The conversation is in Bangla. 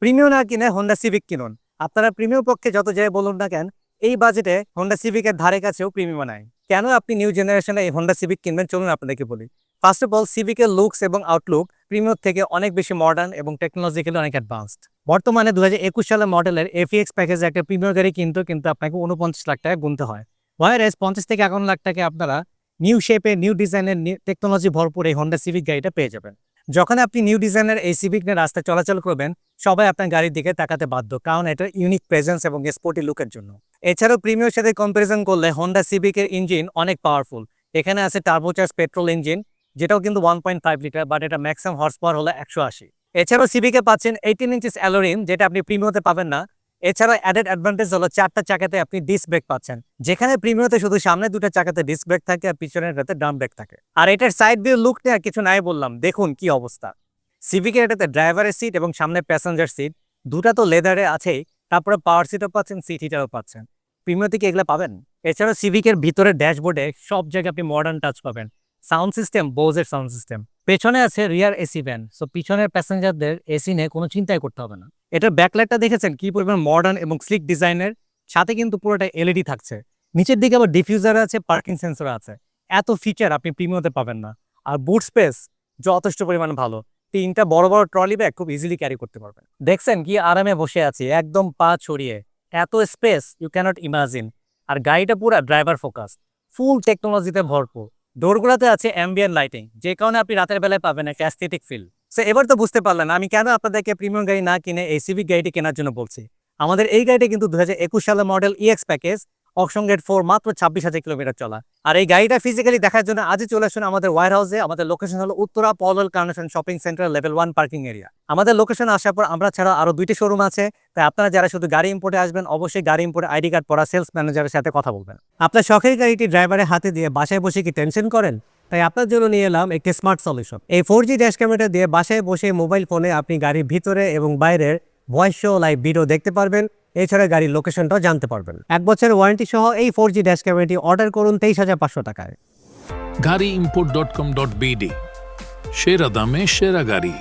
প্রিমিয়াম না কিনে হোন্ডা সিভিক কিনুন। আপনারা প্রিমিয়াম পক্ষে যত যাই বলুন না কেন, এই বাজেটে হোন্ডা সিভিকের ধারে কাছেও প্রিমিয়াম নাই। কেন আপনি নিউ জেনারেশনে এই হোন্ডা সিভিক কিনবেন, চলুন আপনাদেরকে বলি। ফার্স্ট অফ অল, সিভিকের লুকস এবং আউটলুক প্রিমিয়াম থেকে অনেক বেশি মডার্ন এবং টেকনোলজিক্যালি অনেক অ্যাডভান্সড। বর্তমানে 2021 সালের মডেলের এফিএক্স প্যাকেজে একটা প্রিমিয়াম গাড়ি কিন্তু আপনাকে 49 লাখ টাকা গুনতে হয়। ওয়ারেস 50 থেকে 51 লাখ টাকা আপনারা নিউ শেপে, নিউ ডিজাইনের, টেকনোলজি ভরপুর এই হোন্ডা সিভিক গাড়িটা পেয়ে যাবেন। যখন আপনি নিউ ডিজাইনের এই সিভিক নিয়ে রাস্তায় চলাচল করবেন, সবাই আপনার গাড়ির দিকে তাকাতে বাধ্য, কারণ এটা ইউনিক প্রেজেন্স এবং স্পোর্টি লুকের জন্য। এছাড়াও প্রিমিয়ামের সাথে কম্পারিজন করলে হোন্ডা সিভিকের ইঞ্জিন অনেক পাওয়ারফুল। এখানে আছে টার্বোচার্জ পেট্রোল ইঞ্জিন, যেটাও কিন্তু 1.5 লিটার, বাট এটা ম্যাক্সিমাম হর্স পাওয়ার হলো 180। এছাড়াও সিভিকে পাচ্ছেন 18 ইঞ্চিস অ্যালোরিম, যেটা আপনি প্রিমিয়ামতে পাবেন না। এছাড়াও অ্যাডেড অ্যাডভান্টেজ হলো 4টা চাকাতে আপনি ডিস্ক ব্রেক পাচ্ছেন, যেখানে প্রিমিয়ামতে শুধু সামনে 2টা চাকাতে ডিস্ক ব্রেক থাকে আর পিছনের রাতে ড্রাম ব্রেক থাকে। আর এটার সাইড ভিউ লুক নিয়ে আর কিছু নাই বললাম, দেখুন কি অবস্থা। সিভিকের এটাতে ড্রাইভারের সিট এবং সামনে প্যাসেঞ্জার সিট দুটা তো লেদারে আছেই, তারপরে পাওয়ার সিটও পাচ্ছেন, সিট হিটারও পাচ্ছেন। প্রিমিয়ামতে কি এগুলো পাবেন? এছাড়াও সিভিকের ভিতরে ড্যাশবোর্ডে সব জায়গায় আপনি মডার্ন টাচ পাবেন। সাউন্ড সিস্টেম বোজের সাউন্ড সিস্টেম। পেছনে আছে রিয়ার এসি ভ্যান, সো পিছনের প্যাসেঞ্জারদের এসি নিয়ে কোনো চিন্তাই করতে হবে না। এটার ব্যাকলাইটটা দেখেছেন কি পরিমাণ মডার্ন এবং স্লিক ডিজাইনের, সাথে কিন্তু পুরোটা এলইডি থাকছে। নিচের দিকে আবার ডিফিউজার আছে, পার্কিং সেন্সর আছে। এত ফিচার আপনি প্রিমিয়ামতে পাবেন না। আর বুট স্পেস যথেষ্ট পরিমাণ ভালো। 3টা বড় বড় ট্রলি ব্যাগ খুব ইজিলি ক্যারি করতে পারবেন। দেখছেন কি আরামে বসে আছি, একদম পা ছড়িয়ে। এত স্পেস ইউ ক্যানট ইমাজিন। আর গাড়িটা পুরো ড্রাইভার ফোকাস, ফুল টেকনোলজিতে ভরপুর। ডোরগুলোতে আছে অ্যাম্বিয়েন্ট লাইটিং, যে কারণে আপনি রাতের বেলায় পাবেন একটা অ্যাস্থেটিক ফিল। সো এবার তো বুঝতে পারলেন আমি কেন আপনাদেরকে প্রিমিয়াম গাড়ি না কিনে এই সিভিক গাড়িটি কেনার জন্য বলছি। আমাদের এই গাড়িটা কিন্তু 2021 সালের মডেল ইএক্স প্যাকেজ, অপশন গেট 4, মাত্র 26,000 কিলোমিটার চলা। আর এই গাড়িটা ফিজিক্যালি দেখার জন্য আজই চলে আসুন আমাদের ওয়্যার হাউসে। আমাদের লোকেশন হলো Uttara Polwel carnation shopping centre, level 1 parking area. আমাদের লোকেশনে আসার পর আমরা ছাড়া আরো 2টি শোরুম আছে, তাই আপনারা যারা শুধু গাড়ি ইম্পোর্টে আসবেন, অবশ্যই গাড়ি ইম্পোর্টে আইডি কার্ড পড়া সেলস ম্যানেজারের সাথে কথা বলবেন। আপনার শখের গাড়িটি ড্রাইভারের হাতে দিয়ে বাসায় বসে কি টেনশন করেন? তাই আপনার জন্য নিয়ে এলাম একটি স্মার্ট সলিউশন। এই 4G ড্যাশ ক্যামেরা দিয়ে বাসায় বসে মোবাইল ফোনে আপনি গাড়ির ভিতরে এবং বাইরের ভয়েস শো, লাইভ ভিডিও দেখতে পারবেন। এছাড়া গাড়ির লোকেশনটাও জানতে পারবেন। 1 বছরের ওয়ারেন্টি সহ এই 4G ড্যাশ ক্যামেরাটি অর্ডার করুন 23,500 টাকায়। গাড়িইম্পোর্ট.com.bd, সেরা দামে সেরা গাড়ি।